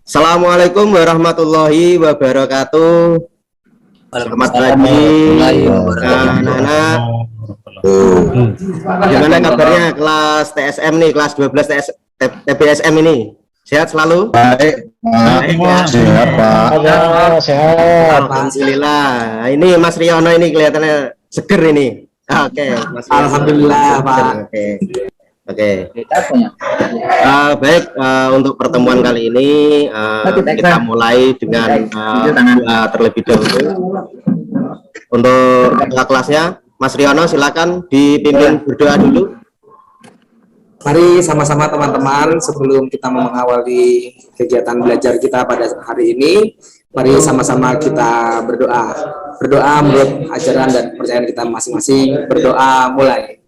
Assalamualaikum warahmatullahi wabarakatuh. Selamat pagi, anak-anak. Gimana kabarnya kelas TSM nih, kelas 12 TBSM ini? Sehat selalu? Baik, Baik ya? sehat Pak. Sehat. Alhamdulillah. Ini Mas Riono ini kelihatannya seger ini. Oke, Mas Riono. Alhamdulillah, Pak. Oke. Baik, untuk pertemuan kali ini kita mulai dengan doa terlebih dahulu. Untuk ketua kelasnya, Mas Riono silakan dipimpin berdoa dulu. Mari sama-sama teman-teman, sebelum kita mengawali kegiatan belajar kita pada hari ini, mari sama-sama kita berdoa. Berdoa menurut ajaran dan kepercayaan kita masing-masing. Berdoa mulai.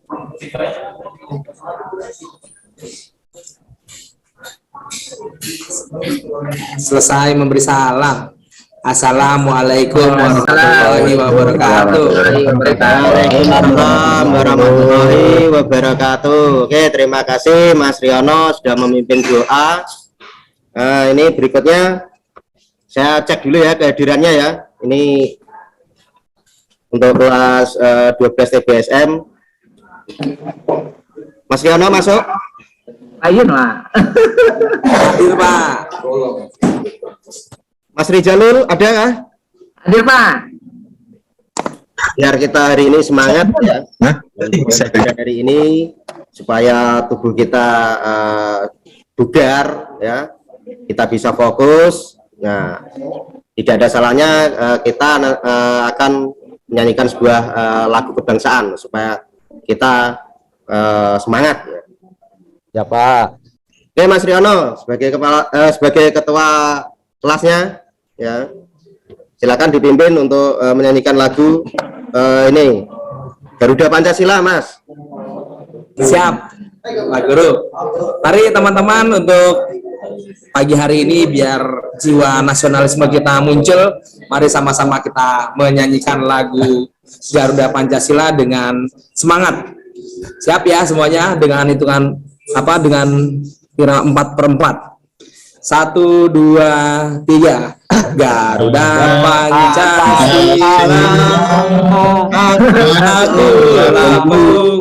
Selesai memberi salam. Assalamualaikum warahmatullahi wabarakatuh. Waalaikumsalam warahmatullahi wabarakatuh. Oke, terima kasih Mas Riono sudah memimpin doa. Ini berikutnya saya cek dulu ya kehadirannya ya. Ini untuk kelas 12 TBSM. Mas Riono masuk? Ayo lah. Hadir Pak. Mas Rijalul ada kah? Hadir Pak. Biar kita hari ini semangat ya. Hari ini supaya tubuh kita bugar ya, kita bisa fokus. Nah, tidak ada salahnya kita akan menyanyikan sebuah lagu kebangsaan supaya kita semangat ya. Ya Pak. Oke Mas Riono sebagai sebagai ketua kelasnya ya, silakan dipimpin untuk menyanyikan lagu ini Garuda Pancasila, Mas. Siap, Pak Guru. Mari teman-teman untuk pagi hari ini biar jiwa nasionalisme kita muncul, mari sama-sama kita menyanyikan lagu Garuda Pancasila dengan semangat. Siap ya semuanya dengan hitungan dengan kira 4/4. 1, 2, 3. Garuda Pancasila, aku lambung.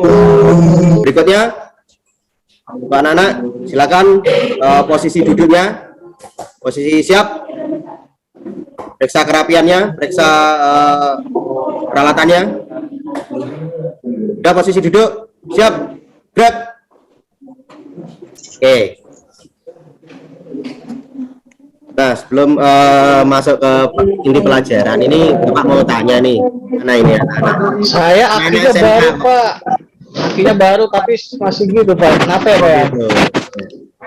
Berikutnya Pak Nana, silakan posisi duduknya, posisi siap, periksa kerapiannya, periksa peralatannya. Udah posisi duduk, siap, gerak. Oke. Nah, sebelum masuk ke inti pelajaran ini, Bapak mau tanya nih, mana ini anak-anak? Saya akinya baru Pak, akinya baru tapi masih gitu Pak. Kenapa ya Pak ya?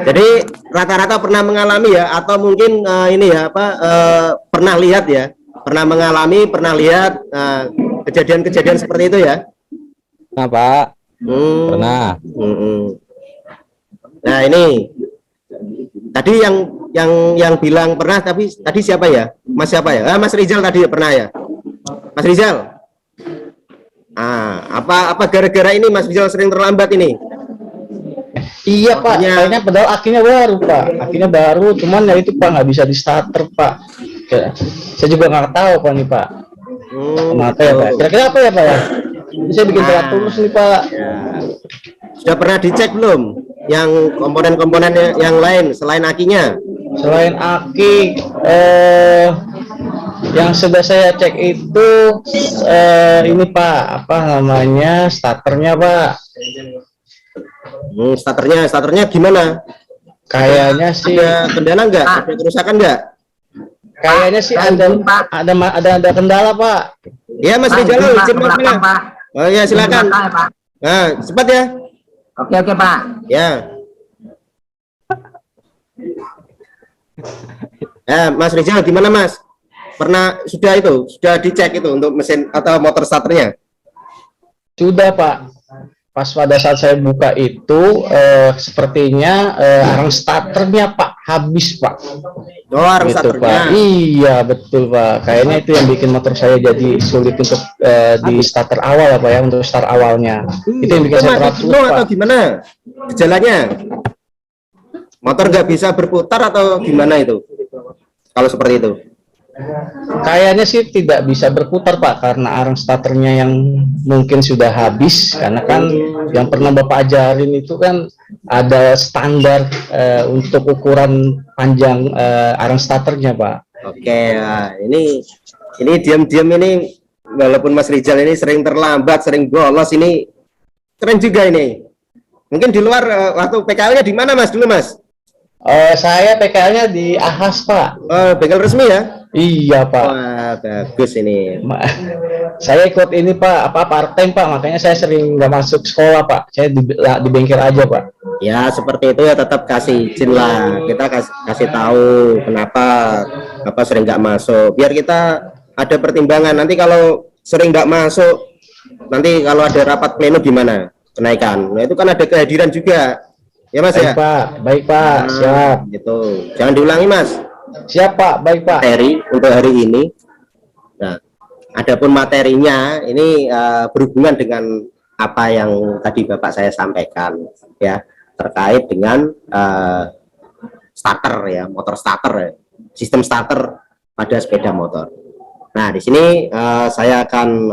Jadi rata-rata pernah mengalami ya, atau mungkin ini ya pernah lihat ya, pernah mengalami, pernah lihat kejadian-kejadian seperti itu ya? Nah Pak. Pernah. Nah ini tadi yang bilang pernah, tapi tadi siapa ya? Mas siapa ya? Mas Rizal tadi pernah ya? Mas Rizal. Apa gara-gara ini Mas Rizal sering terlambat ini? Iya Pak, kayaknya padahal akinya baru Pak, akinya baru, cuman ya itu Pak nggak bisa di starter Pak. Saya juga nggak tahu Pak nih Pak. Kenapa ya Pak? Kira-kira apa ya Pak ya? Ini saya bikin telat tulus nih Pak. Ya. Sudah pernah dicek belum? Yang komponen-komponen yang lain selain akinya? Selain aki, yang sudah saya cek itu ini Pak, apa namanya, starternya Pak. Starternya gimana? Kayaknya sih ada kendala nggak? Ada kerusakan nggak? Kayaknya sih ada kendala Pak. Ya Mas Rizal, izin Mas. Oh ya silakan. Nah cepat ya. Oke Pak. Ya. Mas Rizal gimana Mas? Sudah dicek itu untuk mesin atau motor starternya? Sudah Pak. Pas pada saat saya buka itu sepertinya arang starternya Pak habis Pak. Oh, arang gitu, starternya. Pak. Iya betul Pak. Kayaknya itu yang bikin motor saya jadi sulit untuk di starter awal ya Pak ya, untuk start awalnya. Itu yang bikin saya telat Pak. Atau gimana? Gejalanya? Motor nggak bisa berputar atau gimana itu? kalau seperti itu? Kayaknya sih tidak bisa berputar Pak, karena arang starternya yang mungkin sudah habis. Karena kan yang pernah Bapak ajarin itu kan ada standar untuk ukuran panjang arang starternya Pak. Oke, nah, ini diam-diam ini, walaupun Mas Rizal ini sering terlambat, sering bolos, ini keren juga ini. Mungkin di luar waktu PKL-nya di mana Mas dulu Mas? Saya PKL-nya di Ahas Pak. Bengkel resmi ya? Iya Pak. Wah, bagus ini. Saya ikut ini Pak, part time Pak, makanya saya sering nggak masuk sekolah Pak. Saya di bengkel aja Pak. Ya seperti itu ya, tetap kasih izin lah. Kita kasih tahu kenapa sering nggak masuk. Biar kita ada pertimbangan. Nanti kalau sering nggak masuk, nanti kalau ada rapat pleno gimana kenaikan? Nah itu kan ada kehadiran juga. Ya Mas Baik ya. Pak, baik Pak, siap. Gitu. Jangan diulangi Mas. Siap Pak, baik Pak. Materi untuk hari ini. Nah, adapun materinya ini berhubungan dengan apa yang tadi Bapak saya sampaikan ya, terkait dengan starter ya, motor starter ya, sistem starter pada sepeda motor. Nah, di sini saya akan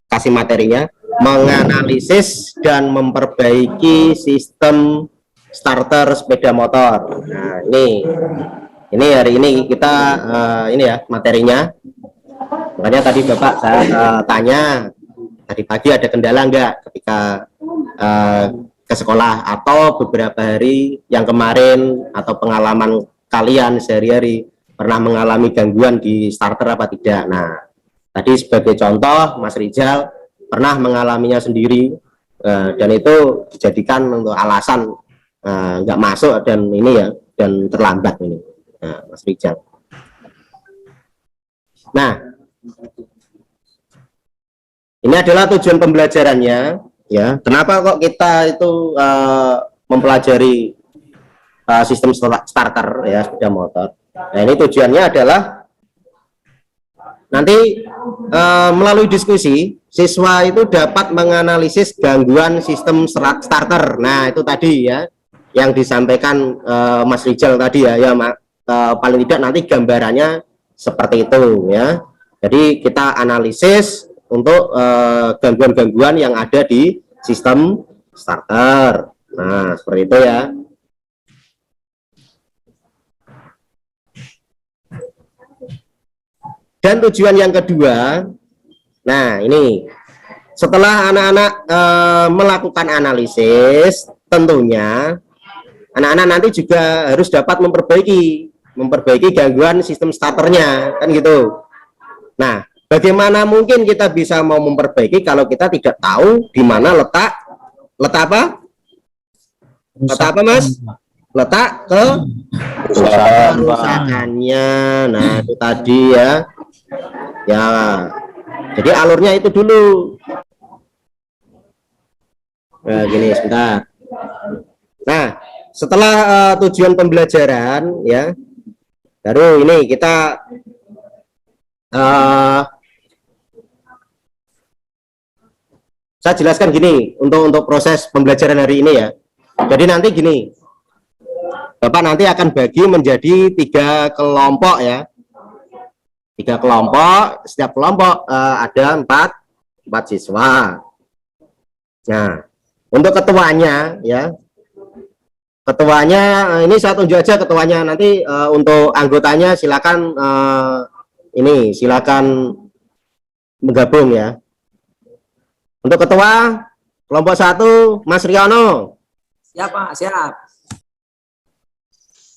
kasih materinya, menganalisis dan memperbaiki sistem starter sepeda motor. Nah, ini hari ini kita ini ya materinya. Makanya tadi Bapak saya tanya tadi pagi ada kendala enggak ketika ke sekolah, atau beberapa hari yang kemarin, atau pengalaman kalian sehari-hari pernah mengalami gangguan di starter apa tidak. Nah, tadi sebagai contoh Mas Rizal pernah mengalaminya sendiri, dan itu dijadikan untuk alasan nggak masuk dan ini ya, dan terlambat ini, Mas Rizal. Nah, ini adalah tujuan pembelajarannya ya. Kenapa kok kita itu mempelajari sistem starter ya sepeda motor? Nah, ini tujuannya adalah nanti melalui diskusi siswa itu dapat menganalisis gangguan sistem starter. Nah, itu tadi ya yang disampaikan Mas Rizal tadi ya, paling tidak nanti gambarannya seperti itu ya. Jadi kita analisis untuk gangguan-gangguan yang ada di sistem starter. Nah, seperti itu ya. Dan tujuan yang kedua, nah ini setelah anak-anak melakukan analisis, tentunya anak-anak nanti juga harus dapat memperbaiki gangguan sistem starternya, kan gitu. Nah, bagaimana mungkin kita bisa mau memperbaiki kalau kita tidak tahu di mana letak apa? Letak apa Mas? Letak kerusakannya. Nah, itu tadi ya. Ya, jadi alurnya itu dulu. Nah, gini sebentar. Nah, setelah tujuan pembelajaran ya, baru ini kita saya jelaskan gini untuk proses pembelajaran hari ini ya. Jadi nanti gini, Bapak nanti akan bagi menjadi 3 kelompok ya. 3 kelompok, setiap kelompok ada 4 siswa. Nah, untuk ketuanya ya, ketuanya ini saya tunjuk aja ketuanya, nanti untuk anggotanya silakan silakan menggabung ya. Untuk ketua kelompok 1 Mas Riono. Siap Pak, siap.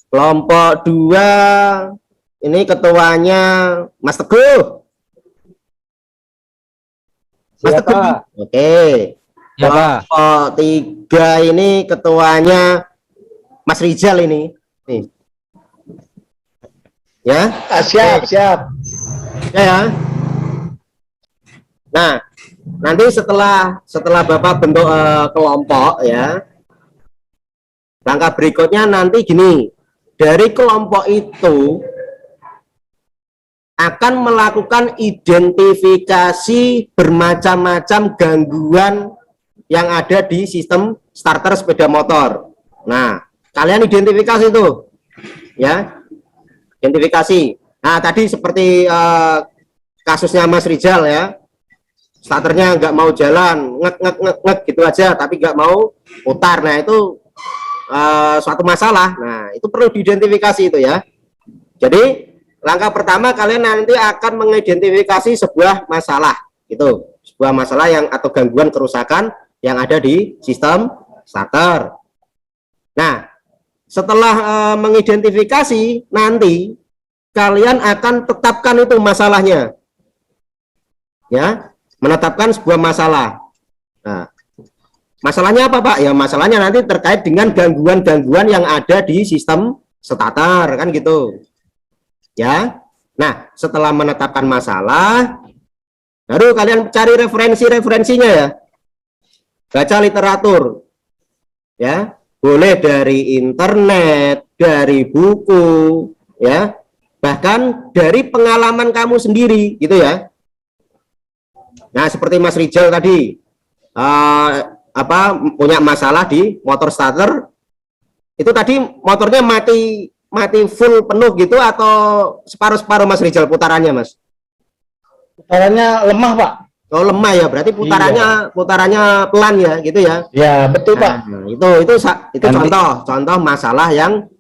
Kelompok 2 ini ketuanya Mas Teguh. Mas Siap, Teguh. Pak. Oke. Ya, Pak. Kelompok 3 ini ketuanya Mas Rizal ini. Nih. Ya. Siap, siap. Ya. Nah, nanti setelah Bapak bentuk kelompok ya. Langkah berikutnya nanti gini. Dari kelompok itu akan melakukan identifikasi bermacam-macam gangguan yang ada di sistem starter sepeda motor. Nah, kalian identifikasi itu, ya. identifikasi. Nah, tadi seperti kasusnya Mas Rizal ya, starternya nggak mau jalan, ngek gitu aja, tapi nggak mau putar. Nah, itu suatu masalah. Nah, itu perlu diidentifikasi itu ya. Jadi langkah pertama kalian nanti akan mengidentifikasi sebuah masalah, gitu, sebuah masalah yang atau gangguan kerusakan yang ada di sistem starter. Nah, setelah mengidentifikasi, nanti kalian akan tetapkan itu masalahnya, ya, menetapkan sebuah masalah. Nah, masalahnya apa Pak? Ya masalahnya nanti terkait dengan gangguan-gangguan yang ada di sistem starter, kan gitu. Ya, nah setelah menetapkan masalah, baru kalian cari referensinya ya, baca literatur, ya, boleh dari internet, dari buku, ya, bahkan dari pengalaman kamu sendiri, gitu ya. Nah seperti Mas Rizal tadi, punya masalah di motor starter, itu tadi motornya mati full penuh gitu atau separuh-separuh Mas Rizal putarannya Mas? Putarannya lemah Pak. Oh lemah ya, berarti putarannya pelan ya gitu ya? Ya betul Pak. Nah, itu contoh masalah yang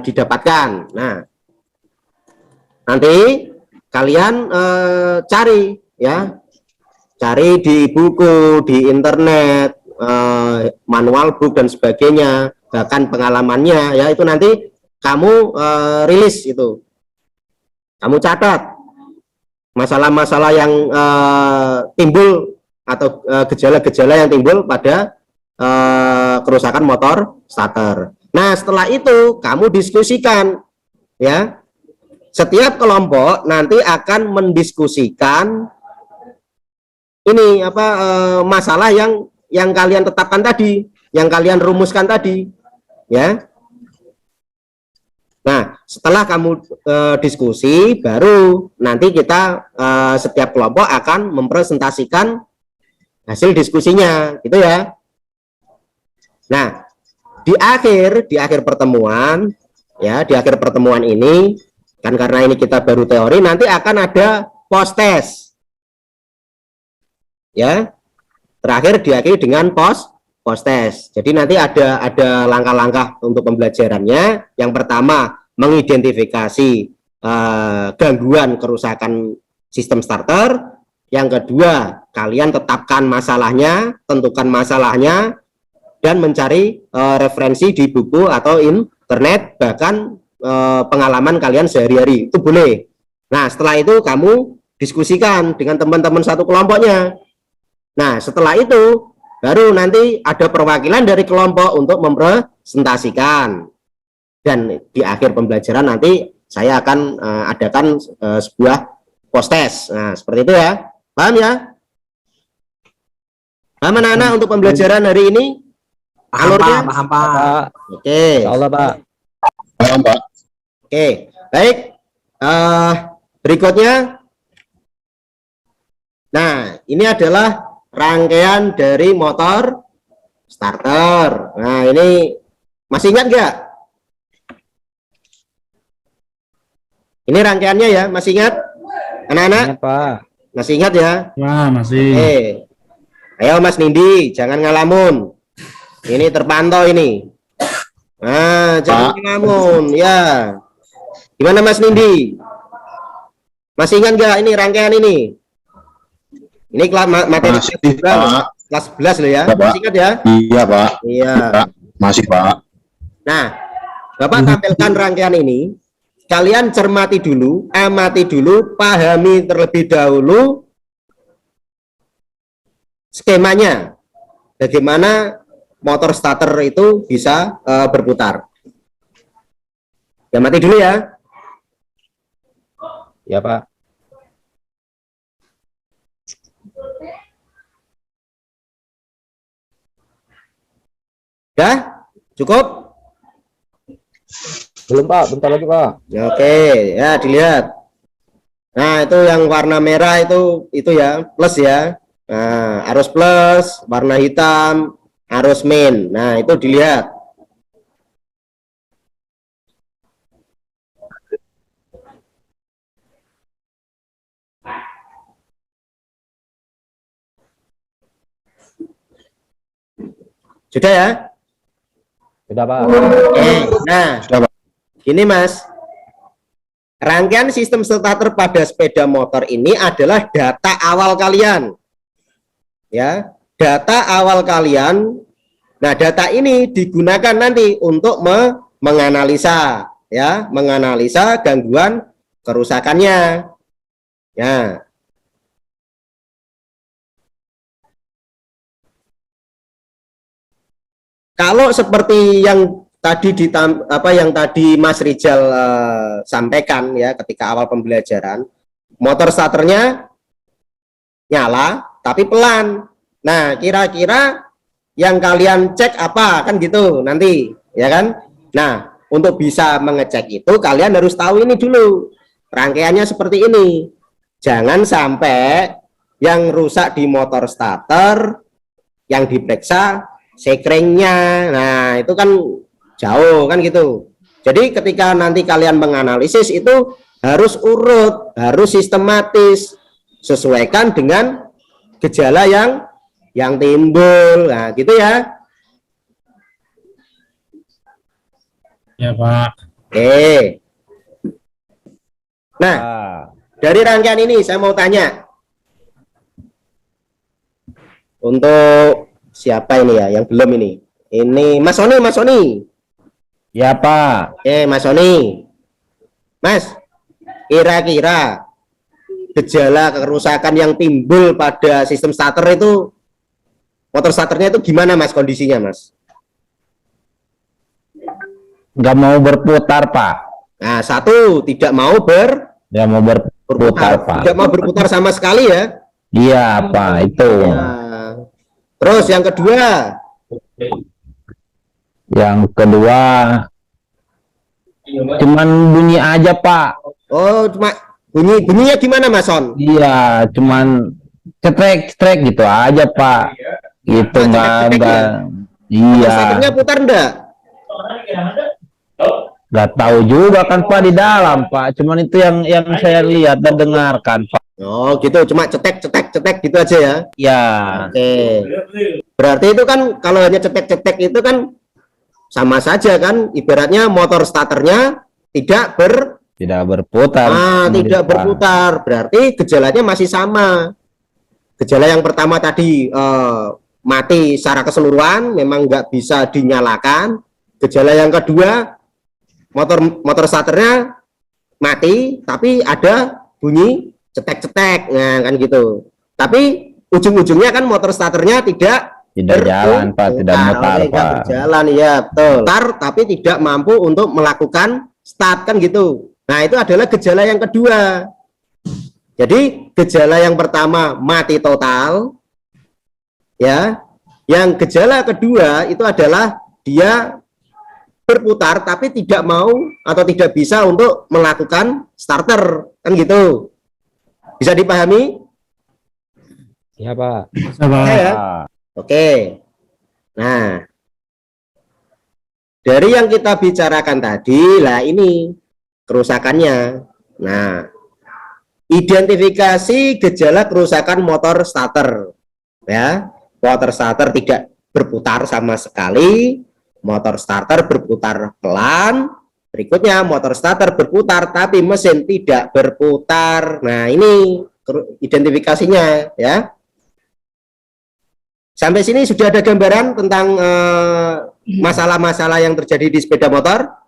didapatkan. Nah nanti kalian cari di buku, di internet, manual book dan sebagainya, bahkan pengalamannya ya, itu nanti kamu rilis itu, kamu catat masalah-masalah yang timbul atau gejala-gejala yang timbul pada kerusakan motor starter. Nah setelah itu kamu diskusikan ya, setiap kelompok nanti akan mendiskusikan ini masalah yang kalian tetapkan tadi, yang kalian rumuskan tadi ya. Nah, setelah kamu diskusi, baru nanti kita setiap kelompok akan mempresentasikan hasil diskusinya, gitu ya. Nah, di akhir pertemuan, ya, di akhir pertemuan ini, kan karena ini kita baru teori, nanti akan ada post test, ya. Terakhir diakhiri dengan post test. Jadi nanti ada langkah-langkah untuk pembelajarannya. Yang pertama, mengidentifikasi gangguan kerusakan sistem starter. Yang kedua, kalian tetapkan masalahnya, tentukan masalahnya, dan mencari referensi di buku atau internet, bahkan pengalaman kalian sehari-hari. Itu boleh. Nah, setelah itu kamu diskusikan dengan teman-teman satu kelompoknya. Nah, setelah itu baru nanti ada perwakilan dari kelompok untuk mempresentasikan, dan di akhir pembelajaran nanti saya akan adakan sebuah post test. Nah seperti itu ya, paham ya? Paham anak-anak untuk pembelajaran hari ini? Alurnya? Paham Pak. Oke. Insyaallah Pak. Paham Pak. Oke, baik. Berikutnya, nah ini adalah rangkaian dari motor starter. Nah ini masih ingat nggak? Ini rangkaiannya ya, masih ingat anak-anak? Ingat Pak. Masih ingat ya? Wah, masih. Oke. Ayo Mas Nindi, jangan ngalamun. Ini terpantau ini. Nah, jangan ngalamun ya. Gimana Mas Nindi? Masih ingat nggak ini rangkaian ini? Ini kelas materi Masih, Pak. kelas 11 loh ya. Iya, Pak. Masih ingat ya? Iya Pak. Iya. Pak. Masih Pak. Nah, Bapak tampilkan rangkaian ini. Kalian cermati dulu, amati dulu, pahami terlebih dahulu skemanya. Bagaimana motor starter itu bisa berputar. Amati dulu ya. Ya Pak. Ya, cukup? Belum Pak, bentar lagi Pak. Ya, oke, ya dilihat. Nah, itu yang warna merah itu ya, plus ya. Nah, arus plus, warna hitam, arus min. Nah, itu dilihat. Sudah ya? Sudah, Pak. Oke. Nah, Sudah, Pak. ini Mas. Rangkaian sistem starter pada sepeda motor ini adalah data awal kalian. Ya, data awal kalian. Nah, data ini digunakan nanti untuk menganalisa, ya, menganalisa gangguan kerusakannya. Ya. Kalau seperti yang tadi yang tadi Mas Rizal sampaikan ya ketika awal pembelajaran, motor starternya nyala tapi pelan. Nah, kira-kira yang kalian cek apa kan gitu nanti, ya kan? Nah, untuk bisa mengecek itu kalian harus tahu ini dulu. Rangkaiannya seperti ini. Jangan sampai yang rusak di motor starter yang diperiksa sekringnya. Nah, itu kan jauh kan gitu. Jadi ketika nanti kalian menganalisis itu harus urut, harus sistematis, sesuaikan dengan gejala yang timbul. Nah, gitu ya. Ya, Pak. Oke. Nah, Ah, dari rangkaian ini saya mau tanya. Untuk siapa ini ya yang belum ini? Ini Mas Sony, Mas Sony. ya, Pak. Mas Sony. Mas, kira-kira gejala kerusakan yang timbul pada sistem starter itu, motor starternya itu gimana Mas kondisinya Mas? Nggak mau berputar, Pak. Nah, satu, tidak mau Nggak mau berputar, Pak. tidak mau berputar sama sekali ya. Iya, Pak. Itu. Nah, terus yang kedua, Yang kedua, cuman bunyi aja, Pak. oh cuma bunyinya gimana Mas Son? Iya, cuman cetrek-cetrek gitu aja, Pak. Gitu, Ah, enggak. cetrek-cetrek Iya. Starternya putar enggak? Nggak tahu juga kan, Pak, di dalam, Pak. Cuman itu yang saya lihat dan dengarkan, Pak. Oh gitu, cuma cetek gitu aja ya. Ya, Oke. Berarti itu kan kalau hanya cetek itu kan sama saja kan, ibaratnya motor starternya tidak tidak berputar. tidak berputar. Berarti gejalanya masih sama. Gejala yang pertama tadi mati secara keseluruhan, memang nggak bisa dinyalakan. Gejala yang kedua, motor starternya mati, tapi ada bunyi cetek-cetek, nah kan gitu. Tapi ujung-ujungnya kan motor starternya tidak jalan, Pak, tidak mutar, Pak. berjalan, ya betul. Mutar, tapi tidak mampu untuk melakukan start kan gitu. Nah itu adalah gejala yang kedua. Jadi gejala yang pertama mati total, ya. Yang gejala kedua itu adalah dia berputar tapi tidak mau atau tidak bisa untuk melakukan starter kan gitu. Bisa dipahami? Iya, Pak. Ya. Oke. Nah, dari yang kita bicarakan tadi, lah ini kerusakannya. Nah, identifikasi gejala kerusakan motor starter. Ya, motor starter tidak berputar sama sekali, motor starter berputar pelan. Berikutnya motor starter berputar tapi mesin tidak berputar. Nah, ini identifikasinya ya. Sampai sini sudah ada gambaran tentang masalah-masalah yang terjadi di sepeda motor?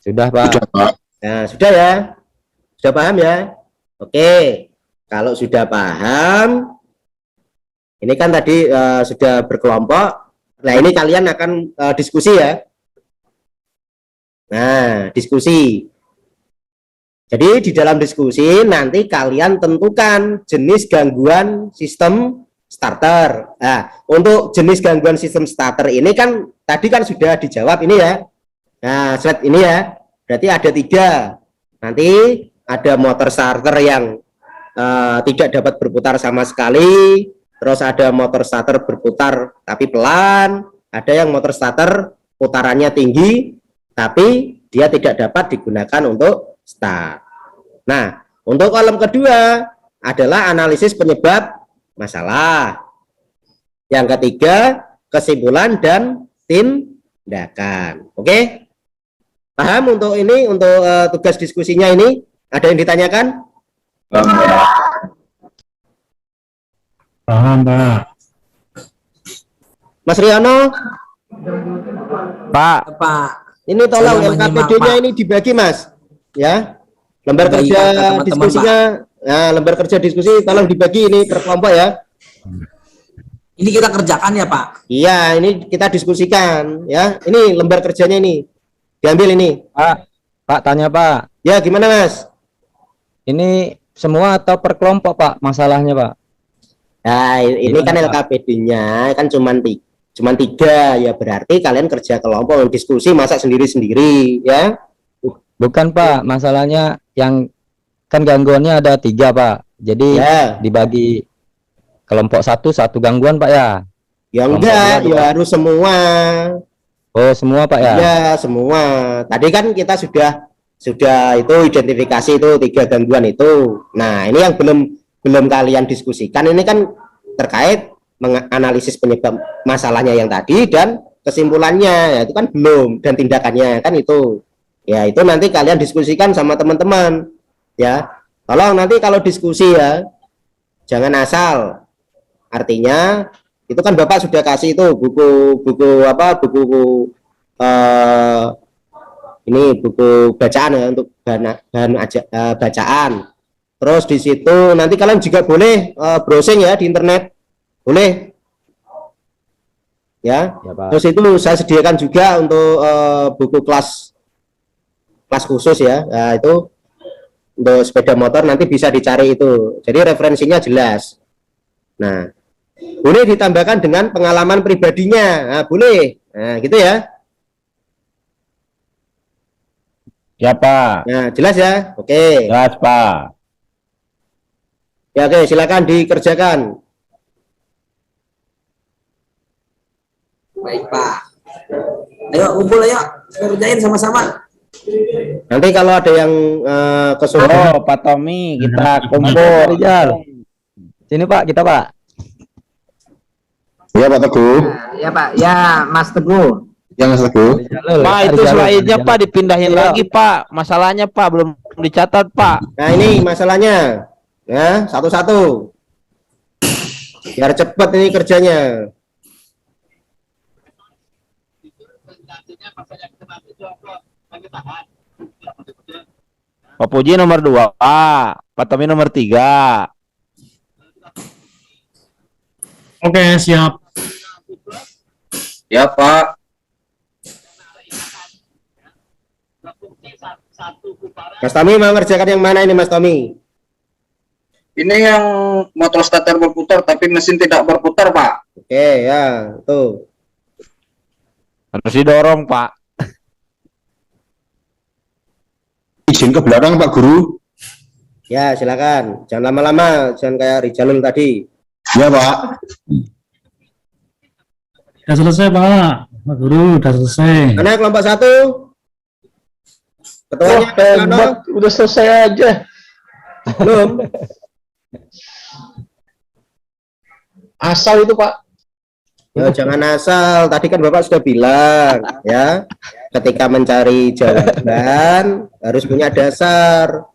Sudah, Pak. Sudah, Pak. Nah, sudah ya? Sudah paham ya? Oke. Kalau sudah paham, ini kan tadi sudah berkelompok. Nah, ini kalian akan diskusi ya. Nah, diskusi. Jadi di dalam diskusi nanti kalian tentukan jenis gangguan sistem starter. Nah, untuk jenis gangguan sistem starter ini kan tadi kan sudah dijawab ini ya. Nah, slide ini ya. Berarti ada 3. Nanti ada motor starter yang tidak dapat berputar sama sekali. Terus ada motor starter berputar tapi pelan. Ada yang motor starter putarannya tinggi tapi dia tidak dapat digunakan untuk start. Nah, untuk kolom kedua adalah analisis penyebab masalah. Yang ketiga kesimpulan dan tindakan. Oke? Paham untuk ini, untuk tugas diskusinya ini? Ada yang ditanyakan? Paham, Pak. Mas Riono, Pak. Pak, ini tolong Saya menyimak, LKPD-nya Pak. ini dibagi, Mas. Ya. Lembar Baik, kerja Pak, ke teman-teman, diskusinya, nah, lembar kerja diskusi tolong dibagi ini per kelompok ya. ini kita kerjakan ya Pak. Iya, ini kita diskusikan ya. Ini lembar kerjanya ini. Diambil ini. Pak, tanya Pak. Ya, gimana, Mas? Ini semua atau per kelompok Pak masalahnya Pak? Nah, ini Gimana, kan Pak? LKPD-nya kan cuman tiga, ya berarti kalian kerja kelompok diskusi, masa sendiri-sendiri ya. Bukan Pak, masalahnya yang kan gangguannya ada 3 Pak. Jadi Ya. dibagi kelompok satu gangguan Pak ya? Ya Kelompok enggak, dua, ya harus semua. Oh semua Pak ya? Ya, semua. Tadi kan kita sudah itu identifikasi itu 3 gangguan itu. Nah, ini yang belum kalian diskusikan ini kan terkait menganalisis penyebab masalahnya yang tadi dan kesimpulannya, ya itu kan belum, dan tindakannya kan itu. Ya, itu nanti kalian diskusikan sama teman-teman. Ya. Tolong nanti kalau diskusi ya jangan asal. Artinya itu kan Bapak sudah kasih itu buku ini buku bacaan ya, untuk bahan bacaan. Terus di situ nanti kalian juga boleh browsing ya di internet, boleh ya. Ya, Pak. Terus itu saya sediakan juga untuk buku kelas khusus ya. Nah, itu untuk sepeda motor nanti bisa dicari itu, jadi referensinya jelas. Nah, boleh ditambahkan dengan pengalaman pribadinya. Nah, boleh. Nah, gitu ya. Ya Pak. Nah, jelas ya. Oke. Jelas Pak. Ya, oke, silakan dikerjakan. Baik Pak. Ayo kumpul ayo, kita kerjain sama-sama. Nanti kalau ada yang kesulitan, Oh Pak Tommy, kita kumpul Rizal. Sini Pak, kita Pak. Iya Pak Teguh. Ya Pak, ya Mas Teguh. Yang Mas Teguh. Pak, itu slide-nya Pak dipindahin lagi Pak. Masalahnya Pak belum dicatat Pak. nah ini masalahnya. Ya, satu-satu. Biar cepat ini kerjanya. Pak Puji nomor 2, Pak Tommy nomor 3. Oke, siap. Ya Pak. Mas Tommy mau ngerjakan yang mana ini, Mas Tommy? Ini yang motor starter berputar tapi mesin tidak berputar Pak. Oke, ya, tuh. Harus didorong Pak. Izin ke belakang Pak Guru. Ya, silakan. Jangan lama-lama, jangan kayak Rijalul tadi. Ya Pak. Sudah selesai Pak. Pak Guru, sudah selesai. Mana kelompok 1? Ketuanya Mas Hebat, udah selesai aja. belum? Asal itu Pak. Ya, jangan asal. Tadi kan Bapak sudah bilang, ya, ketika mencari jawaban harus punya dasar.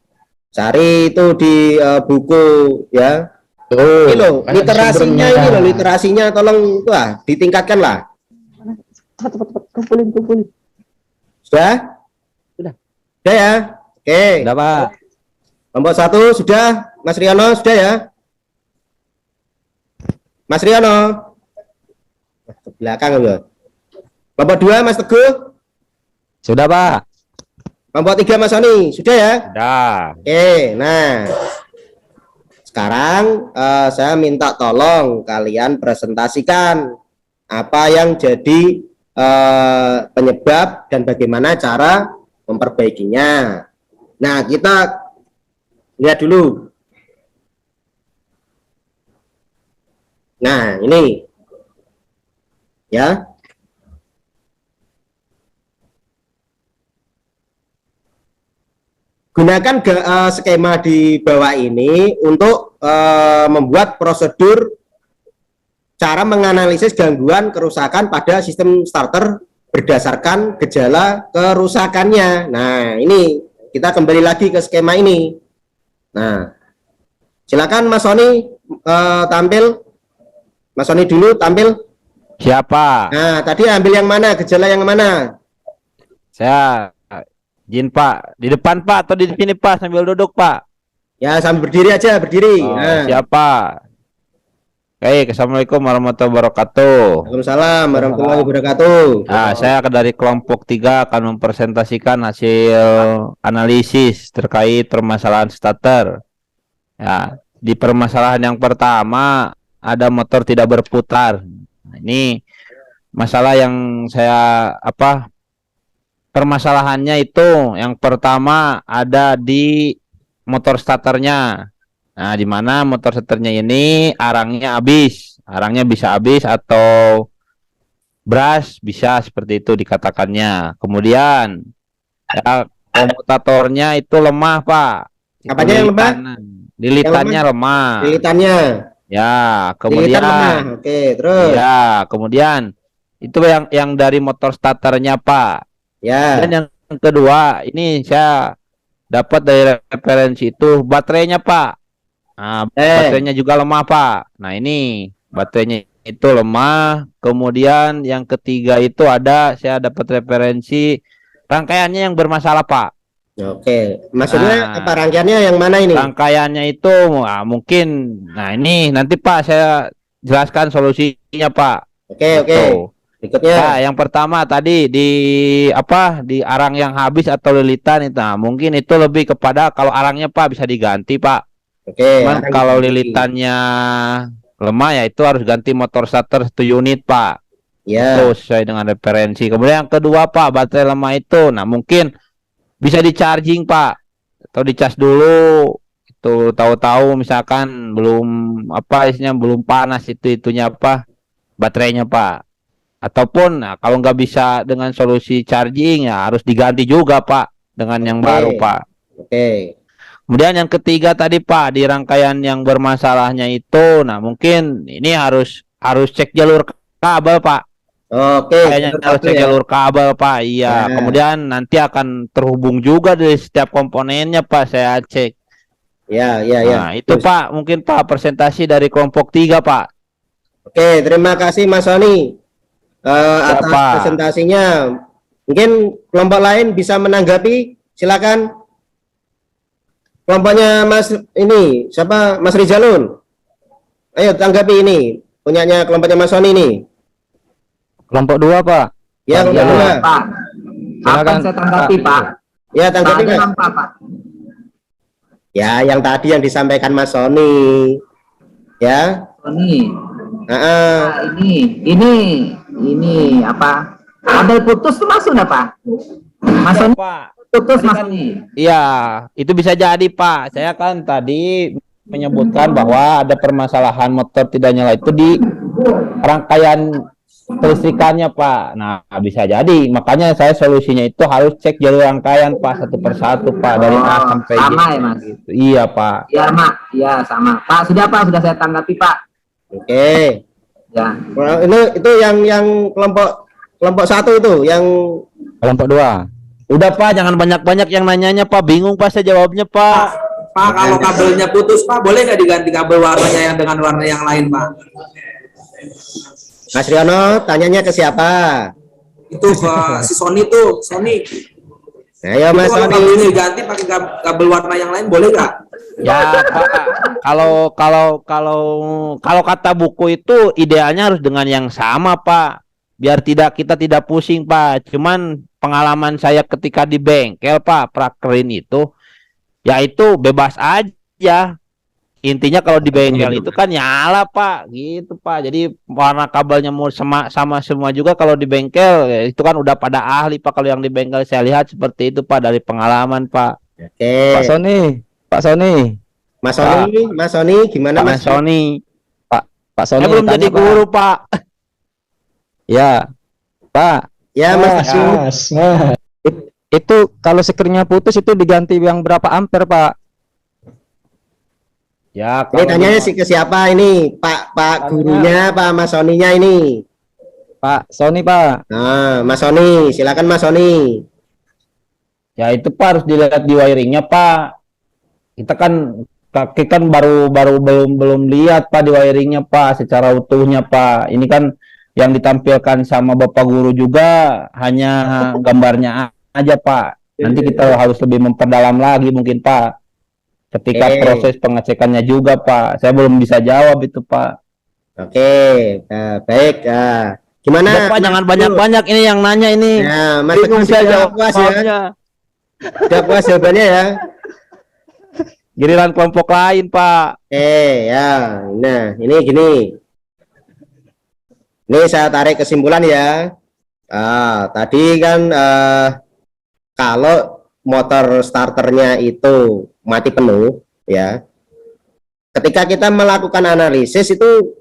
Cari itu di buku, ya. Ini loh, kan literasinya sumbernya. ini loh, literasinya tolong ditingkatkan lah. Kumpulin. Sudah? Sudah. Sudah ya? Oke. Udah Pak. Kelompok 1 sudah, Mas Riono sudah ya? Mas Riono. Ke belakang ya. Kelompok 2 Mas Teguh. Sudah Pak. Kelompok 3 Mas Sony, sudah ya? Sudah. Oke, nah. Sekarang saya minta tolong kalian presentasikan apa yang jadi penyebab dan bagaimana cara memperbaikinya. Nah, kita lihat dulu. Nah, ini. Ya. Gunakan skema di bawah ini untuk membuat prosedur cara menganalisis gangguan kerusakan pada sistem starter berdasarkan gejala kerusakannya. Nah, ini kita kembali lagi ke skema ini. Nah, silakan Mas Sony tampil. Mas Sony dulu tampil. Siapa? Nah, tadi ambil yang mana? Gejala yang mana? Saya Jin Pak. Di depan Pak atau di sini Pak sambil duduk Pak? Ya, sambil berdiri aja, berdiri. Oh, Nah. siapa? Oke, Assalamualaikum warahmatullahi wabarakatuh. Waalaikumsalam warahmatullahi wabarakatuh. Nah, saya dari kelompok 3 akan mempresentasikan hasil analisis terkait permasalahan starter. Ya, di permasalahan yang pertama ada motor tidak berputar. Nah, ini masalah yang saya permasalahannya itu yang pertama ada di motor starternya. Nah, di mana motor starternya ini arangnya habis, arangnya bisa habis atau brush bisa seperti itu dikatakannya. Kemudian ya, komutatornya itu lemah Pak. Apanya yang lemah? Lilitannya lemah. Lilitannya. Ya, Lilitan kemudian lemah. Oke, terus. ya, kemudian itu yang dari motor starternya Pak. Ya. Dan yang kedua ini saya dapat dari referensi itu baterainya Pak. Nah, baterainya juga lemah Pak. Nah, ini baterainya itu lemah. Kemudian yang ketiga itu ada saya dapat referensi rangkaiannya yang bermasalah Pak. Oke, maksudnya apa rangkaiannya yang mana ini? Rangkaiannya itu mungkin, nah ini nanti Pak saya jelaskan solusinya Pak. Oke, oke. Berikutnya. Nah, yang pertama tadi di arang yang habis atau lilitan itu, nah, mungkin itu lebih kepada kalau arangnya Pak bisa diganti Pak. Oke. Cuman kalau lilitannya lemah ya itu harus ganti motor starter 1 unit Pak. Ya. Itu sesuai dengan referensi. Kemudian yang kedua Pak, baterai lemah itu, nah mungkin bisa di charging Pak atau dicas dulu. Itu tahu-tahu misalkan belum belum panas itunya baterainya Pak. Ataupun kalau nggak bisa dengan solusi charging ya harus diganti juga Pak dengan yang baru Pak. Oke. Kemudian yang ketiga tadi Pak di rangkaian yang bermasalahnya itu, nah mungkin ini harus cek jalur kabel Pak. Oke. Kayaknya harus cek jalur kabel Pak. Iya. Kemudian nanti akan terhubung juga dari setiap komponennya Pak. Saya cek. Ya. Nah itu terus, Pak mungkin Pak presentasi dari kelompok 3 Pak. Oke, terima kasih Mas Sony atas presentasinya. Mungkin kelompok lain bisa menanggapi. Silakan. Kelompoknya Mas ini siapa? Mas Rizalun. Ayo tanggapi ini. Punyanya kelompoknya Mas Sony ini. Kelompok 2 Pak. Ya, kelompok 2. Pak. Apa yang saya tanggapi Pak? Ya, tanggapi Mas. Pak. Ya, yang tadi yang disampaikan Mas Sony. Ya. Sony. Ini apa? Kabel putus tuh masuk enggak Pak? Mas Sony putus Mas Sony. Iya, itu bisa jadi Pak. Saya kan tadi menyebutkan bahwa ada permasalahan motor tidak nyala itu di rangkaian kelistrikannya Pak. Nah bisa jadi, makanya saya solusinya itu harus cek jalur rangkaian Pak satu persatu Pak dari A sampai Z. Sama ya Mas. Gitu. Iya Pak. Iya Mak, iya sama. Pak sudah sudah saya tanggapi Pak. Oke. Ya. Itu yang kelompok 1 itu, yang Kelompok 2. Udah Pak, jangan banyak-banyak yang nanyanya Pak. Bingung Pak saya jawabnya Pak. Pak, kalau kabelnya putus Pak, boleh nggak diganti kabel warnanya yang dengan warna yang lain Pak? Mas Riono, tanyanya ke siapa? Itu ke si Sony tuh, Sony. Ayo Mas Kalau Sony. kabelnya diganti pakai kabel warna yang lain boleh nggak? Ya Pak, kalau kata buku itu idealnya harus dengan yang sama Pak. Biar kita tidak pusing Pak. Cuman pengalaman saya ketika di bengkel Pak, prakerin itu ya itu bebas aja. Intinya kalau di bengkel itu kan nyala Pak, gitu Pak. Jadi warna kabelnya mau sama semua juga kalau di bengkel ya, itu kan udah pada ahli Pak. Kalau yang di bengkel saya lihat seperti itu Pak dari pengalaman Pak. Oke. Pak Sony. Mas Sony gimana Mas Sony? Pak Sony. Saya belum jadi guru Pak. Ya. Pak. Ya Mas. Itu kalau sekirnya putus itu diganti yang berapa ampere Pak? Ya, ini tanyanya sih ke siapa ini? Pak Pak gurunya, Pak Mas Soninya ini. Pak Sony, Pak. Nah, Mas Soni, silakan Mas Soni. Ya itu Pak harus dilihat di wiringnya Pak. Kita kan kaki kan baru belum lihat Pak di wiringnya Pak secara utuhnya Pak. Ini kan yang ditampilkan sama Bapak Guru juga hanya gambarnya aja Pak. Nanti kita harus lebih memperdalam lagi mungkin Pak. Ketika proses pengecekannya juga Pak. Saya belum bisa jawab itu Pak. Oke, baik. Gimana? Udah, Pak, jangan banyak-banyak ini yang nanya ini. Ya, Mas Bingung Teguh saya sudah jawab puas ya. soalnya. Sudah puas jawabannya ya. Giliran kelompok lain, Pak. Ya. Nah, ini gini. Ini saya tarik kesimpulan ya. Tadi kan kalau motor starternya itu mati penuh ya. Ketika kita melakukan analisis itu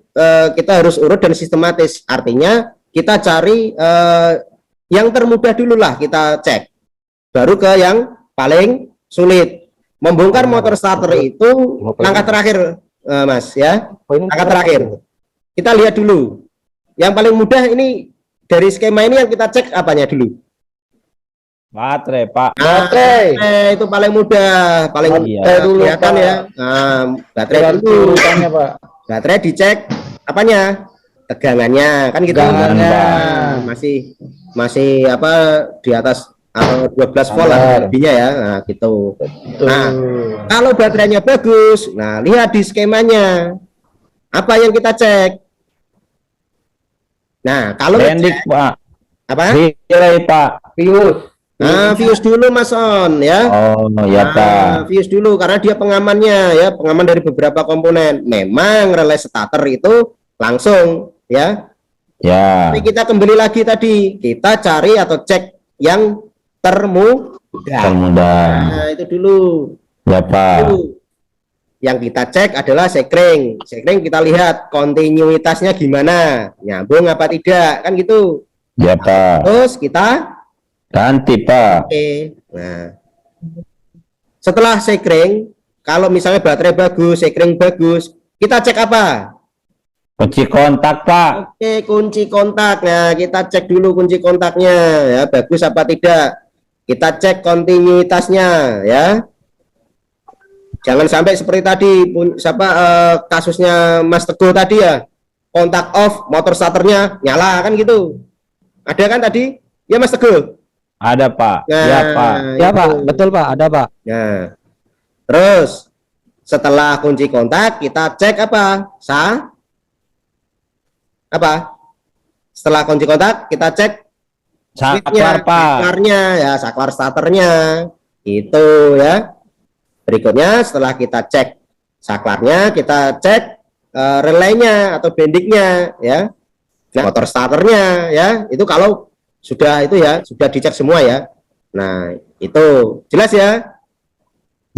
kita harus urut dan sistematis. Artinya kita cari yang termudah dulu lah kita cek. Baru ke yang paling sulit. Membongkar motor starter itu langkah terakhir, Mas ya. Langkah terakhir. Kita lihat dulu. Yang paling mudah ini dari skema ini yang kita cek apanya dulu? Baterai Pak. Baterai itu paling mudah, paling kelihatan ya. Baterai dulu. Pak. Baterai dicek apanya? Tegangannya kan gitu. Masih apa di atas 12 volt lah lebihnya ya. Nah, gitu. Nah, kalau baterainya bagus, nah lihat di skemanya. Apa yang kita cek? Nah, kalau Lendik Pak. apa? Relay Pak. Fuse dulu Mas On ya. Oh ya Pak. Fuse dulu karena dia pengamannya ya, pengaman dari beberapa komponen. Memang relay starter itu langsung ya. Ya. Tapi kita kembali lagi tadi, kita cari atau cek yang termudah. Nah, itu dulu. Ya Pak. Dulu. Yang kita cek adalah sekring. Sekring kita lihat kontinuitasnya gimana, nyambung apa tidak, kan gitu. Ya Pak. Terus kita Ganti Pak. Oke. Nah, setelah sekring, kalau misalnya baterai bagus, sekring bagus, kita cek apa? Kunci kontak Pak. Oke, kunci kontak. Nah, kita cek dulu kunci kontaknya, ya bagus apa tidak. Kita cek kontinuitasnya, ya. Jangan sampai seperti tadi, kasusnya Mas Teguh tadi ya, kontak off, motor starternya nyala kan gitu. Ada kan tadi? Ya Mas Teguh. Ada Pak. Nah, Ya Pak. Ya Pak, betul Pak, ada Pak. Nah, terus setelah kunci kontak kita cek apa? Setelah kunci kontak kita cek Saklar Pak. saklarnya ya, saklar starternya itu ya. Berikutnya setelah kita cek saklarnya, kita cek relaynya atau bendiknya ya. Nah, motor starternya ya, itu kalau sudah itu ya, sudah dicek semua ya. Nah, itu jelas ya.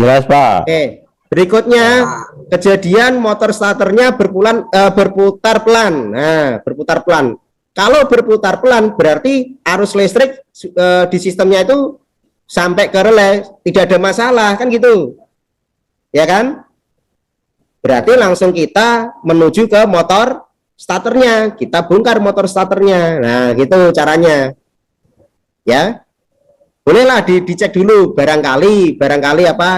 Jelas Pak. Oke, berikutnya kejadian motor starternya berputar pelan. Nah, berputar pelan. Kalau berputar pelan berarti arus listrik di sistemnya itu sampai ke relay tidak ada masalah kan gitu. Ya kan? Berarti langsung kita menuju ke motor starternya, kita bongkar motor starternya. Nah, gitu caranya. Ya. Bolehlah dicek dulu barangkali apa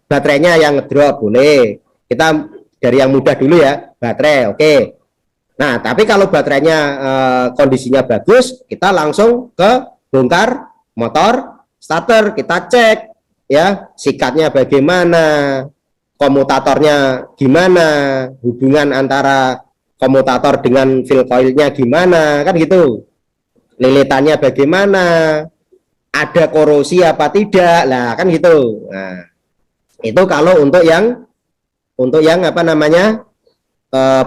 baterainya yang ngedrop boleh. Kita dari yang mudah dulu ya, baterai. Oke. Nah, tapi kalau baterainya kondisinya bagus, kita langsung ke bongkar motor starter, kita cek ya, sikatnya bagaimana, komutatornya gimana, hubungan antara komutator dengan fill coilnya gimana, kan gitu. Lilitannya bagaimana, ada korosi apa tidak, lah kan gitu. Nah, itu kalau untuk yang apa namanya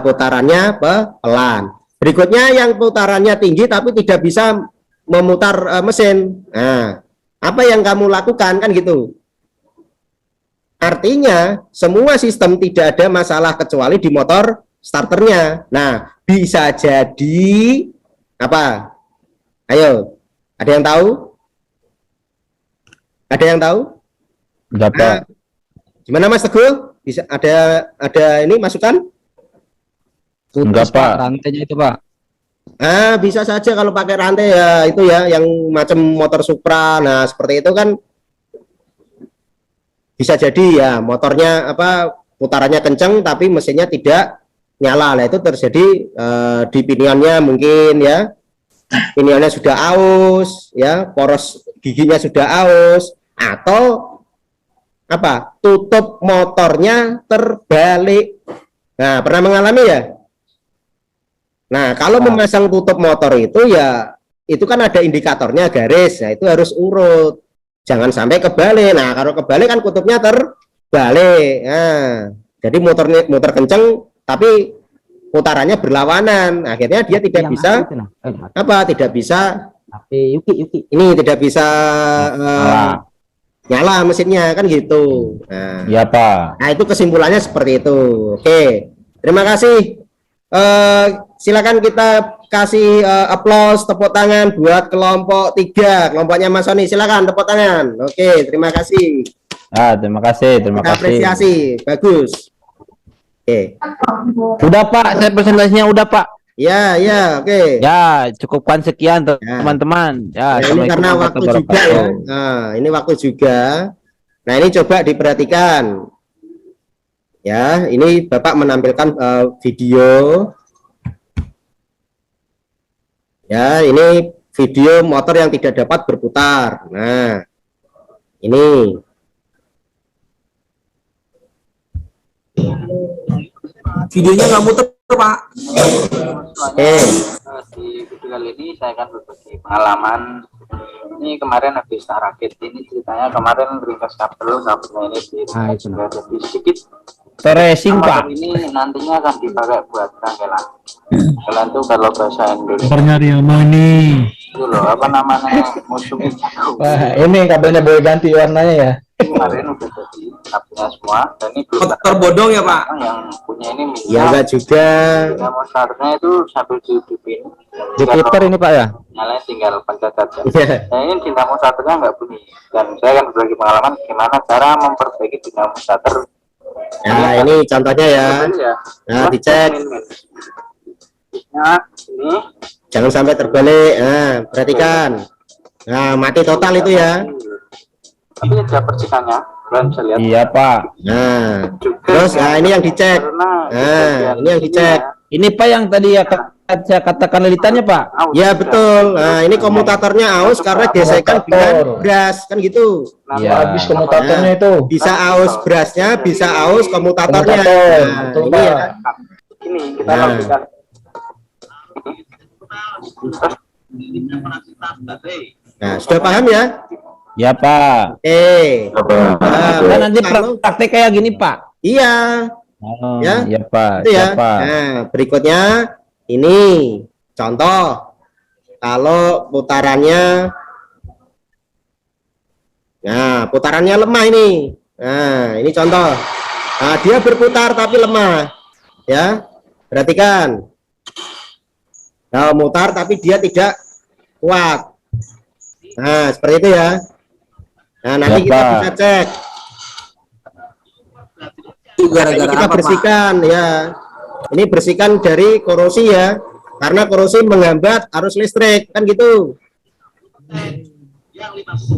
putarannya pelan. Berikutnya yang putarannya tinggi tapi tidak bisa memutar mesin. Nah, apa yang kamu lakukan kan gitu. Artinya semua sistem tidak ada masalah kecuali di motor starternya. Nah, bisa jadi apa? Ayo, ada yang tahu? Ada yang tahu? Dapat. Gimana Mas Teguh? Bisa ada ini masukan? Enggak, putus, Pak, Pak. rantainya itu, Pak. Ah, bisa saja kalau pakai rantai ya itu ya yang macam motor Supra. Nah, seperti itu kan bisa jadi ya motornya apa putarannya kenceng tapi mesinnya tidak nyala. Nah, itu terjadi di pinionnya mungkin ya. Pinionnya sudah aus ya, poros giginya sudah aus atau apa? Tutup motornya terbalik. Nah, pernah mengalami ya? Nah, kalau memasang tutup motor itu ya, itu kan ada indikatornya garis, nah itu harus urut. Jangan sampai kebalik. Nah, kalau kebalik kan kutubnya terbalik. Nah, jadi motor kenceng, tapi putarannya berlawanan. Akhirnya dia tidak bisa, tidak bisa, ini tidak bisa nyala mesinnya, kan gitu. Nah, Iya, Pak. nah itu kesimpulannya seperti itu. Oke, terima kasih. Silakan kita kasih aplaus tepuk tangan buat kelompok 3, kelompoknya Mas Sony. Silakan tepuk tangan. Oke, terima kasih. Terima kasih, terima Kita kasih. apresiasi, bagus. Oke, Udah Pak, saya presentasinya udah Pak. ya, oke. Ya, cukupkan sekian teman-teman. Ya, Nah, ini karena waktu juga ya. Nah, ini waktu juga. Nah, ini coba diperhatikan. Ya, ini Bapak menampilkan video. Ya, ini video motor yang tidak dapat berputar. Nah, ini. Videonya nggak muter, Pak. Di video kali ini saya akan berbagi pengalaman. Ini kemarin habis rakit, ini ceritanya kemarin ringkas kabelnya ini sudah jadi sedikit. Racing, Pak. Ini nantinya akan dipakai buat rangkaian. Kalian tuh kalau bahasa Indonesia Kabarnya Riono ini. itu loh, apa namanya, musuh jago. Wah, ini kabelnya boleh ganti warnanya ya. Kemarin udah jadi kabelnya semua, dan ini belum Motor bodong ya, Pak? yang punya ini Ya enggak juga. motornya itu sambil dihidupin. Jupiter ini Pak ya. Nyalain tinggal pencet saja. Ya. Nah, ini dinamo starternya nggak bunyi, dan saya akan berbagi pengalaman gimana cara memperbaiki dinamo starter. Nah, ini contohnya ya. Nah, dicek. Nah, ini Jangan sampai terbalik. Nah, perhatikan. Nah, mati total itu ya. tapi ada percikannya, kalian bisa lihat. Iya, Pak. Nah, terus nah ini yang dicek. Nah, ini yang dicek. Ini Pak yang tadi ya saya katakan lilitannya, Pak. Ya betul. Nah, ini komutatornya aus karena gesekan dengan bras kan gitu. Iya. Habis komutatornya itu. Bisa aus brasnya, bisa aus komutatornya. Komutator. Nah, Betul, ini ya. Pak. Ini kita Nah. lakukan. Nah, sudah paham ya? Ya, Pak. Nah, nanti kalau- praktek kayak gini, Pak. iya. Oh, Ya. iya, Pak. Itu ya. Siap, Pak. Nah, berikutnya ini contoh kalau putarannya, nah putarannya lemah ini. Nah, ini contoh. Nah, dia berputar tapi lemah, ya. Perhatikan. Nah, mutar tapi dia tidak kuat. Nah, seperti itu ya. Nah, nanti Ya, kita Pak. bisa cek. Itu Ini gara-gara kita apa, Pak? bersihkan ya. Ini bersihkan dari korosi ya. Karena korosi menghambat arus listrik kan gitu.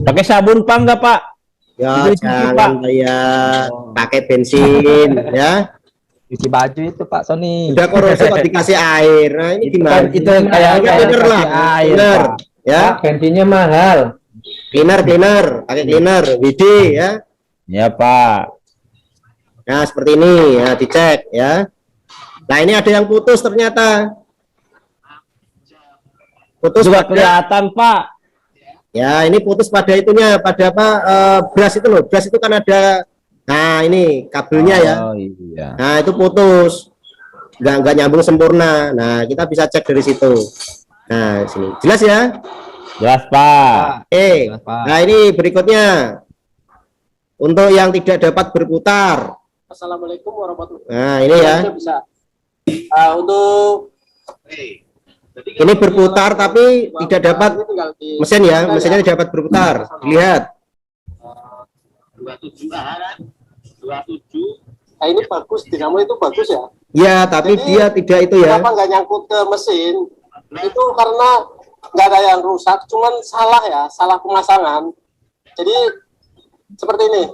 Pakai sabun, Pak, enggak, Pak? Ya Itu cuci, Pak. jangan ya pakai bensin ya. Cuci baju itu, Pak Sony. Udah korosi kok dikasih air. Nah, ini gimana? Itu kayak Cleaner lah. air, Cleaner Pak. ya. Bensinnya mahal. Cleaner, pakai cleaner WD ya. Ya, Pak. Nah, seperti ini ya, dicek ya. Nah, ini ada yang putus ternyata. Putus Juga pada, kelihatan, Pak. ya ini putus pada itunya, pada apa bras itu loh. Bras itu kan ada, nah ini kabelnya ya. Oh, iya. Nah, itu putus. Nggak nyambung sempurna. Nah, kita bisa cek dari situ. Nah, sini. Jelas ya? Jelas, Pak. Oke. Nah, ini berikutnya. Untuk yang tidak dapat berputar. Assalamualaikum warahmatullahi Nah, ini ya. bisa. Untuk Ini berputar tapi tidak dapat mesin ya. Mesinnya tidak dapat berputar. Dilihat. 27. Nah, ini bagus, dinamo itu bagus ya. Ya, tapi Jadi, dia tidak itu ya. Kenapa nggak nyangkut ke mesin? Itu karena nggak ada yang rusak, cuman salah pemasangan. Jadi seperti ini.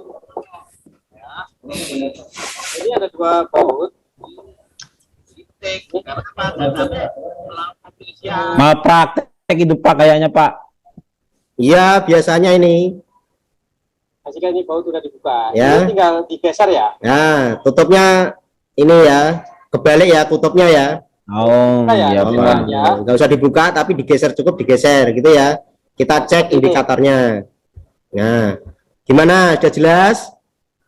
Ini ada 2 baut. Malpraktek itu Pak kayaknya Pak. Iya, biasanya ini. Jika ini baut sudah dibuka, Ya. ini tinggal digeser ya. Nah, tutupnya ini ya, kebalik ya tutupnya ya. Oh, iya Oh, Pak. nggak usah dibuka, tapi digeser, cukup digeser gitu ya. Kita cek indikatornya. Nah, gimana? Sudah jelas?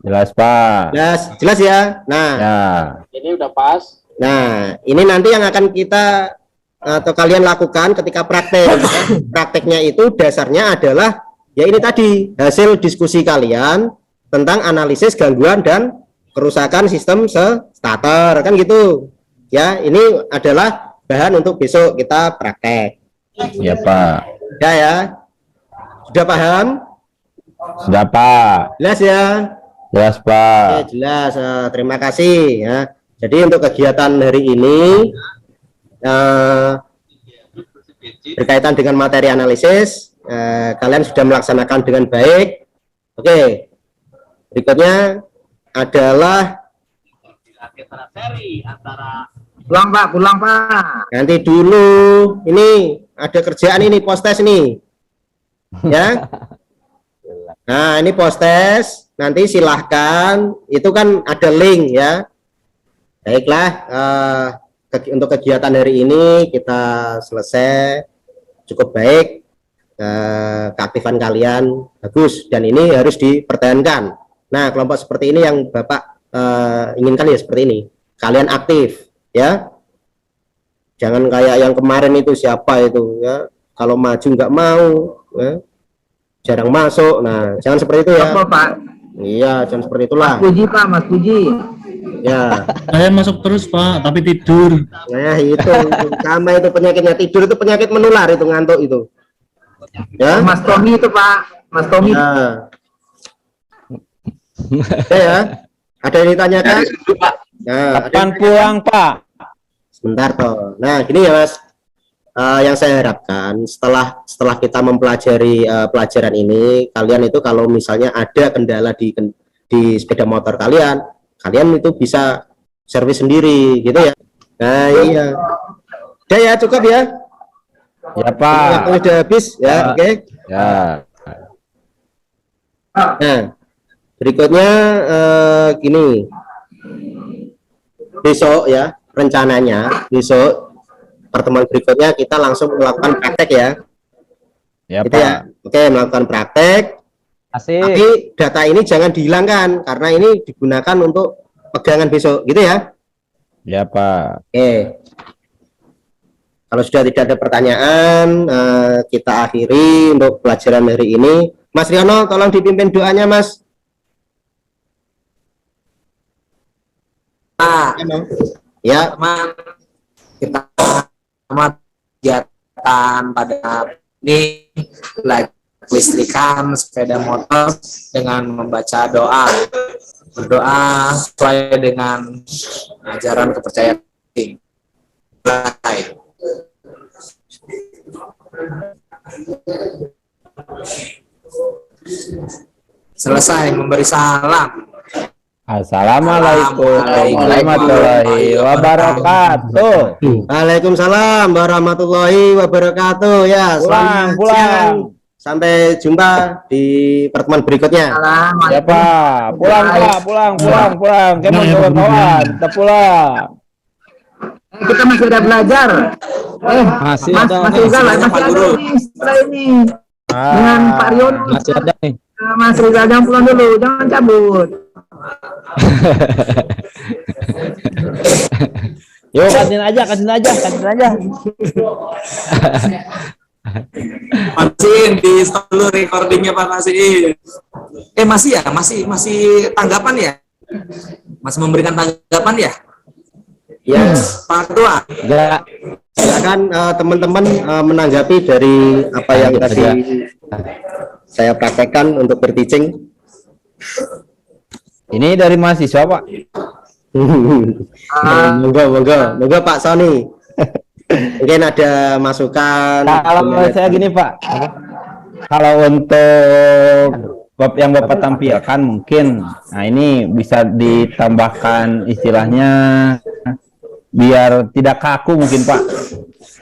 Jelas Pak. Jelas ya. Nah, Ya. Ini udah pas. nah, ini nanti yang akan kita atau kalian lakukan ketika praktek. Prakteknya itu dasarnya adalah ya ini tadi hasil diskusi kalian tentang analisis gangguan dan kerusakan sistem starter kan gitu. Ya, ini adalah bahan untuk besok kita praktek. Ya Pak. Ya. Sudah paham? Sudah Pak. Jelas ya? Jelas Pak. Oke, jelas. Terima kasih ya. Jadi untuk kegiatan hari ini berkaitan dengan materi analisis, kalian sudah melaksanakan dengan baik. Oke, berikutnya adalah Pulang Pak. nanti dulu ini ada kerjaan ini post test ini ya. Nah, ini post test, nanti silahkan, itu kan ada link ya. Baiklah, untuk kegiatan hari ini kita selesai cukup baik. Keaktifan kalian bagus dan ini harus dipertahankan. Nah, kelompok seperti ini yang Bapak inginkan ya seperti ini. Kalian aktif ya. Jangan kayak yang kemarin itu siapa itu ya. Kalau maju nggak mau ya. Jarang masuk. Nah, jangan seperti itu ya. Apa Pak? Iya, jangan seperti itulah. Mas Puji. Ya. Saya masuk terus Pak, tapi tidur. Nah, itu sama itu penyakitnya, tidur itu penyakit menular itu, ngantuk itu. Ya. Mas Tommy itu Pak. Mas Tommy. Ya. Ya. Ada yang ditanyakan? Nah, Kapan pulang Pak? sebentar toh. Nah, gini ya Mas. Yang saya harapkan setelah kita mempelajari pelajaran ini, kalian itu kalau misalnya ada kendala di sepeda motor kalian itu bisa servis sendiri gitu ya. Nah, iya. Udah ya, cukup ya. Ya Pak. Waktu udah habis ya, oke. Ya. Nah, berikutnya gini. Besok ya, rencananya besok pertemuan berikutnya kita langsung melakukan praktek ya. Ya Gitu Pak. ya. Oke, melakukan praktek. Asik. Tapi data ini jangan dihilangkan karena ini digunakan untuk pegangan besok, gitu ya. Ya Pak. Oke. Kalau sudah tidak ada pertanyaan, kita akhiri untuk pelajaran hari ini. Mas Riono, tolong dipimpin doanya, Mas. Ya. Teman, kita sama kegiatan pada ini listrikan sepeda motor dengan membaca doa, berdoa sesuai dengan ajaran kepercayaan. Selesai memberi salam. Assalamualaikum warahmatullahi wabarakatuh. Waalaikumsalam warahmatullahi wabarakatuh. Ya, selamat siang. Sampai jumpa di pertemuan berikutnya. Ya Pak. Pulang. Kemon kawan-kawan, kita pulang. Kita masih ada belajar. Masih ada Mas nih. Rizal, masih ada nih setelah ini. Dengan Pak Riono. Masih ada nih. Mas Rizal, jangan pulang dulu, jangan cabut. Yuk kantin aja. Masih di stop dulu recordingnya Pak Masih. Masih tanggapan ya? Masih memberikan tanggapan ya? Yes. Pak Ketua. Ya. Silakan teman-teman menanggapi dari apa yang tadi saya praktekkan untuk berteaching. Ini dari mahasiswa Pak. Monggo Pak Sony. Mungkin ada masukan. Kalau saya gini Pak, kalau untuk bab yang Bapak tampilkan mungkin, nah ini bisa ditambahkan istilahnya biar tidak kaku mungkin Pak.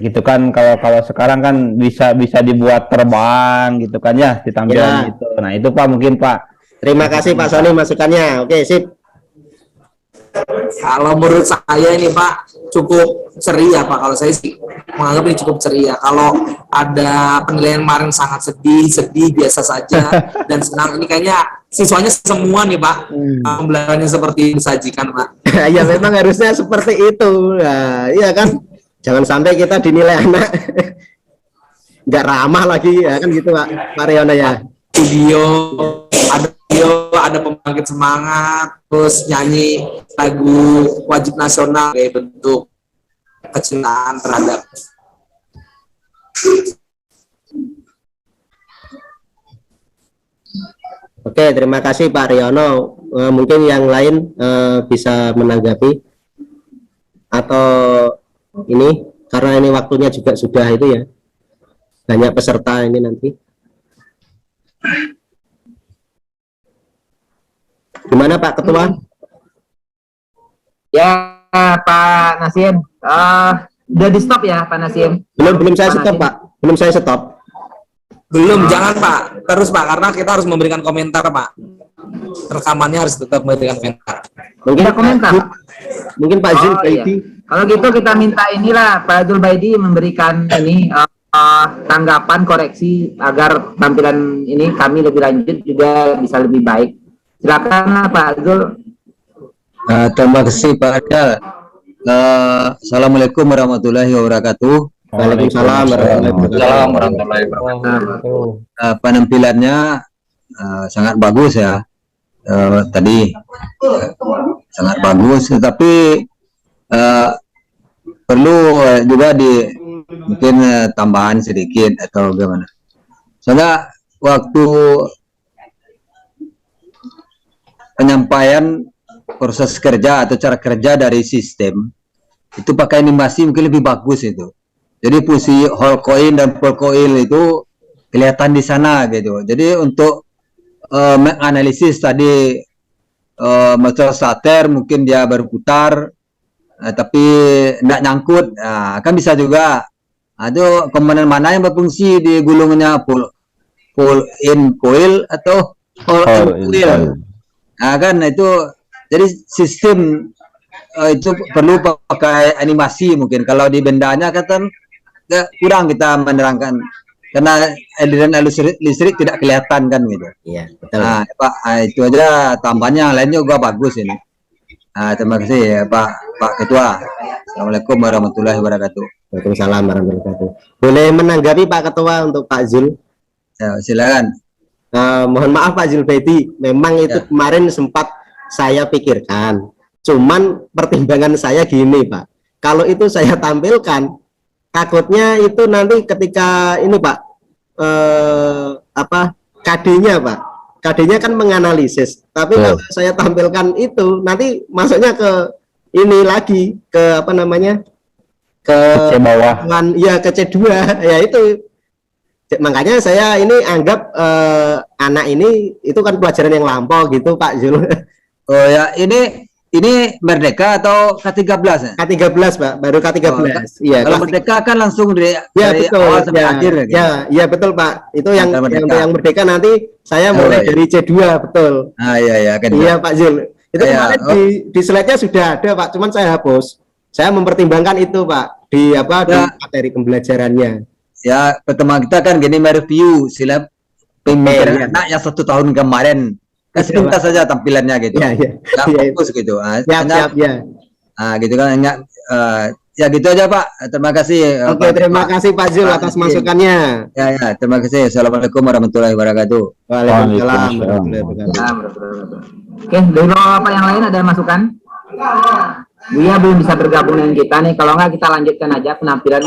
Gitu kan, kalau sekarang kan bisa dibuat terbang gitu kan ya di tampilan itu. Nah itu Pak mungkin Pak. Terima kasih Pak Sony masukannya. Oke, sip. Kalau menurut saya ini Pak cukup ceria Pak. Kalau saya sih menganggap ini cukup ceria. Kalau ada penilaian kemarin sangat sedih biasa saja dan senang, ini kayaknya siswanya semua nih Pak pembelajarannya seperti disajikan Pak. Ya memang harusnya seperti itu. Nah, iya kan. Jangan sampai kita dinilai anak nggak ramah lagi ya kan gitu Pak Riono ya. Ada pembangkit semangat, terus nyanyi lagu wajib nasional kayak bentuk kecintaan terhadap. Oke, terima kasih Pak Riono. Mungkin yang lain bisa menanggapi atau ini karena ini waktunya juga sudah itu ya, banyak peserta ini nanti. Gimana Pak Ketua? Ya Pak Nasim, udah di stop ya Pak Nasim? Belum saya stop Pak, belum saya stop. Belum, jangan Pak, terus Pak, karena kita harus memberikan komentar Pak. Rekamannya harus tetap memberikan komentar. Mungkin ada komentar. Mungkin Pak Zul Baidi. Kalau gitu kita minta inilah Pak Zul Baidi memberikan ini tanggapan koreksi agar tampilan ini kami lebih lanjut juga bisa lebih baik. Silakan Pak Zul. Terima kasih Pak Adal. Assalamualaikum warahmatullahi wabarakatuh. Waalaikumsalam warahmatullahi wabarakatuh. Penampilannya sangat bagus ya. Tadi sangat bagus, tetapi perlu juga mungkin tambahan sedikit atau bagaimana. Soalnya waktu penyampaian proses kerja atau cara kerja dari sistem itu pakai animasi mungkin lebih bagus itu. Jadi fungsi whole coin dan full coil itu kelihatan di sana gitu. Jadi untuk menganalisis tadi motor starter mungkin dia berputar tapi tidak nyangkut, kan bisa juga. Itu komponen mana yang berfungsi di gulungnya full in coil atau whole in coil. Nah kan itu jadi sistem itu perlu pakai animasi mungkin. Kalau di bendanya kan kurang kita menerangkan karena aliran listrik tidak kelihatan kan gitu. Iya, betul. Nah, Pak, itu aja tambahnya, yang lainnya juga bagus ini. Terima kasih ya Pak Ketua. Assalamualaikum warahmatullahi wabarakatuh. Waalaikumsalam warahmatullahi wabarakatuh. Boleh menanggapi Pak Ketua untuk Pak Zul? Ya, silakan. Mohon maaf Pak Zulbaidi, memang itu kemarin sempat saya pikirkan. Cuman pertimbangan saya gini Pak, kalau itu saya tampilkan, takutnya itu nanti ketika ini Pak, KD-nya Pak, KD-nya kan menganalisis, tapi kalau saya tampilkan itu nanti masuknya ke ini lagi, ke apa namanya, ke bawah, ya ke C2, ya itu. Makanya saya ini anggap anak ini itu kan pelajaran yang lampau gitu Pak Zul. Oh ya, ini Merdeka atau K13 ya? K13 Pak, baru K13. Iya. Kalau Merdeka kan langsung dari betul, awal sampai akhir gitu. Ya betul Pak. Itu yang Merdeka nanti saya mulai dari C2 betul. Iya kan. Iya Pak Zul. Itu kemarin di slide-nya sudah ada Pak, cuman saya hapus. Saya mempertimbangkan itu Pak di di materi pembelajarannya. Ya, pertama kita kan gini mereview silap pembelajaran anak yang 1 tahun kemarin. Kasih pintas saja tampilannya gitu. Nggak fokus gitu. Siap. Gitu kan. Ya gitu aja Pak. Terima kasih. Oke, terima kasih Pak Zul atas masukannya. Ya, terima kasih. Assalamualaikum warahmatullahi wabarakatuh. Waalaikumsalam warahmatullahi wabarakatuh. Oke, dari Bapak yang lain ada masukan? Buya belum bisa bergabung dengan kita nih. Kalau nggak kita lanjutkan aja penampilan.